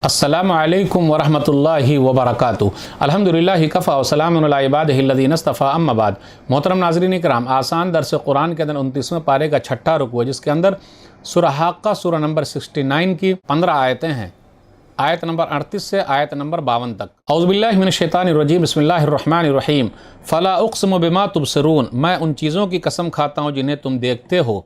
अस्सलामु अलैकुम वरहमतुल्लाहि वबरकातुहू। अल्हम्दुलिल्लाहि कफ़ा व सलामुन अला इबादिहि अल्लज़ीना इस्तफ़ा अम्मा बाद। मोहतरम नाज़रीन इकराम, आसान दर्स कुरान के अंदर 29वें पारे का छठा रुकू है, जिसके अंदर सूरह हाक़्क़ा सूरह नंबर 69 की 15 आयतें हैं। आयत नंबर 38 से आयत नंबर 52 तक। औज़ु बिल्लाहि मिनश शैतानिर रजीम, बिस्मिल्लाहिर रहमानिर रहीम। फ़ला उक़्सिमु बिमा तुबसिरून, मैं उन चीज़ों की कसम खाता हूँ जिन्हें तुम देखते हो।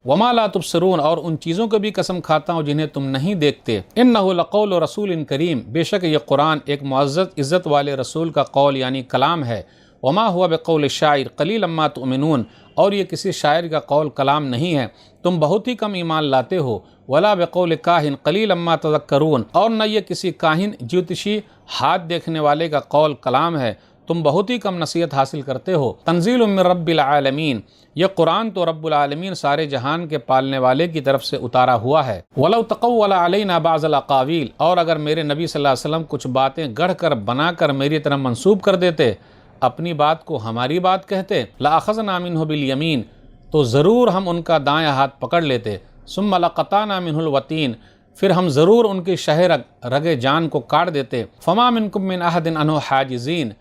वमा ला तुबसिरून, और उन चीज़ों को भी कसम खाता हूँ जिन्हें तुम नहीं देखते। इन्नहु लक़ौलु रसूलिन करीम, बेशक ये कुरान एक मुअज़्ज़ज़ इज़्ज़त वाले रसूल का कौल यानी कलाम है। वमा हुआ बिक़ौलि शाइर क़लीलन मा तुमिनून, और ये किसी शायर का कौल कलाम नहीं है, तुम बहुत ही कम ईमान लाते हो। वला बिक़ौलि काहिन क़लीलन मा तज़क्करून, और न ये किसी काहिन ज्योतिषी हाथ देखने वाले का कौल कलाम है, तुम बहुत ही कम नसीहत हासिल करते हो। तंज़ीलुम मिन रब्बिल आलमीन, यह कुरान तो रब्बुल आलमीन सारे जहान के पालने वाले की तरफ से उतारा हुआ है। वलौ तक़व्वला अलैना बाज़ल अक़ावील, और अगर मेरे नबी सल्लल्लाहु अलैहि वसल्लम कुछ बातें गढ़ कर बना कर मेरी तरफ मंसूब कर देते, अपनी बात को हमारी बात कहते, लअख़ज़ना मिन्हु बिल यमीन, तो ज़रूर हम उनका दायां हाथ पकड़ लेते। सुम्मा लक़ताना मिन्हुल वतीन, फिर हम ज़रूर उनकी शह रगे जान को काट देते। फ़मा मिनकुम मिन अहदिन अन्हु हाजिज़ीन,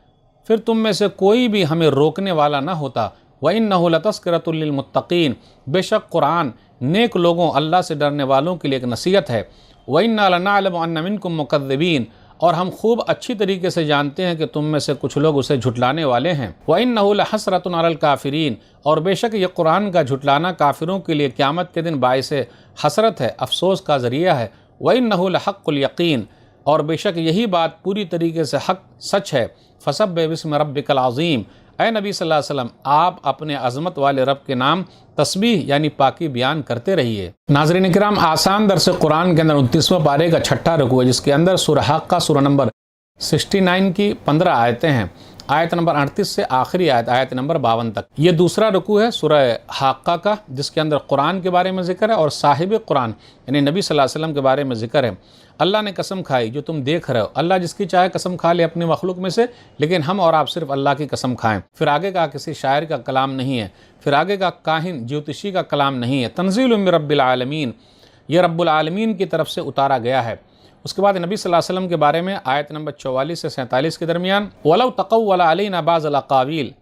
फिर तुम में से कोई भी हमें रोकने वाला ना होता। व इन्नहु लतज़किरतुल लिलमुत्तक़ीन, बेशक कुरान नेक लोगों अल्लाह से डरने वालों के लिए एक नसीहत है। व इन्ना लनअलमु अन्न मिनकुम मुकज़्ज़िबीन, और हम खूब अच्छी तरीके से जानते हैं कि तुम में से कुछ लोग उसे झुटलाने वाले हैं। व इन्नहु लहसरतुन अलल काफिरीन, और बेशक ये कुरान का झुटलाना काफिरों के लिए क़यामत के दिन बाइसे हसरत है, अफसोस का ज़रिया है। व इन्नहु लहक़्क़ुल यक़ीन, और बेशक यही बात पूरी तरीके से हक सच है। फसब्बिह बिस्मि रब्बिकल अज़ीम, ऐ नबी सल्लल्लाहु अलैहि वसल्लम, आप अपने अज़मत वाले रब के नाम तस्बीह यानी पाकी बयान करते रहिए। नाज़रीन इकराम, आसान दर्स कुरान के अंदर 29वें पारे का छठा रुकू है, जिसके अंदर सूरह हाक़्क़ा सूरह नंबर 69 की 15 आयतें हैं। आयत नंबर 38 से आखिरी आयत आयत नंबर 52 तक। ये दूसरा रुकू है सूरह हाक़्क़ा का, जिसके अंदर कुरान के बारे में ज़िक्र है और साहिब कुरान यानी नबी सल्लल्लाहु अलैहि वसल्लम के बारे में ज़िक्र है। अल्लाह ने कसम खाई जो तुम देख रहे हो। अल्लाह जिसकी चाहे कसम खा ले अपने मखलूक में से, लेकिन हम और आप सिर्फ अल्लाह की कसम खाएं। फिर आगे का किसी शायर का कलाम नहीं है, फिर आगे का काहिन ज्योतिषी का कलाम नहीं है। तंज़ीलुम मिन रब्बिल आलमीन, यह रब्बुल आलमीन की तरफ से उतारा गया है। उसके बाद नबी सल्लल्लाहु अलैहि वसल्लम के बारे में आयत नंबर 44 से 47 के दरमियान, वलौ तक़व्वला अलैना बाज़ल अक़ावील,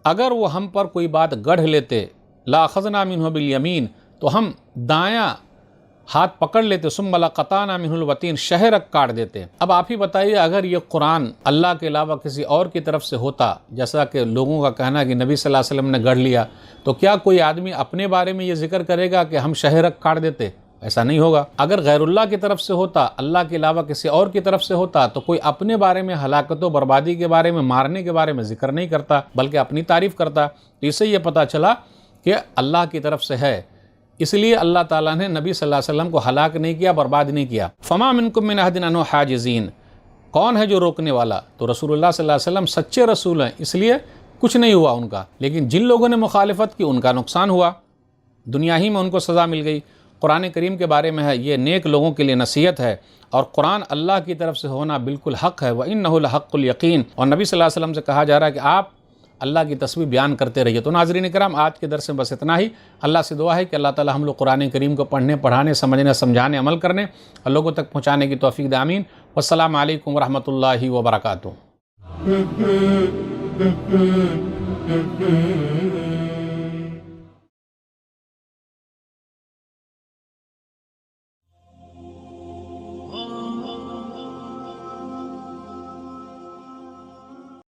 अगर वो हम पर कोई बात गढ़ लेते, लअख़ज़ना मिन्हु बिल यमीन, तो हम दायां हाथ पकड़ लेते। सुम्मा लक़ताना मिन्हुल वतीन, शह रग काट देते। अब आप ही बताइए, अगर ये कुरान अल्लाह के अलावा किसी और की तरफ से होता, जैसा कि लोगों का कहना है कि नबी सल्लल्लाहु अलैहि वसल्लम ने गढ़ लिया, तो क्या कोई आदमी अपने बारे में ये जिक्र करेगा कि हम शह रग काट देते? ऐसा नहीं होगा। अगर गैरुल्लाह की तरफ से होता, अल्लाह के अलावा किसी और की तरफ से होता, तो कोई अपने बारे में हलाकत व बर्बादी के बारे में, मारने के बारे में जिक्र नहीं करता, बल्कि अपनी तारीफ़ करता। तो इससे ये पता चला कि अल्लाह की तरफ से है, इसलिए अल्लाह ताला ने नबी सल्लल्लाहु अलैहि वसल्लम को हलाक नहीं किया, बर्बाद नहीं किया। फ़मा मिनकुम मिन अहदिन अन्हु हाजिज़ीन, कौन है जो रोकने वाला? तो रसूलुल्लाह सल्लल्लाहु अलैहि वसल्लम सच्चे रसूल हैं, इसलिए कुछ नहीं हुआ उनका। लेकिन जिन लोगों ने मुखालिफत की, उनका नुकसान हुआ, दुनिया ही में उनको सज़ा मिल गई। कुरान करीम के बारे में है, ये नेक लोगों के लिए नसीहत है, और कुरान अल्लाह की तरफ से होना बिल्कुल हक़ है। व इन्नहु लहक़्क़ुल यक़ीन, और नबी सल्लल्लाहु अलैहि वसल्लम से कहा जा रहा है कि आप अल्लाह की तस्बीह बयान करते रहिए। तो नाज़रीन इकराम, आज के दर्स में बस इतना ही। अल्लाह से दुआ है कि अल्लाह ताला हम लोग कुरान करीम को पढ़ने, पढ़ाने, समझने, समझाने, अमल करने और लोगों तक पहुँचाने की तौफ़ीक़ दे। आमीन। वस्सलामु अलैकुम वरहमतुल्लाहि वबरकातुहू।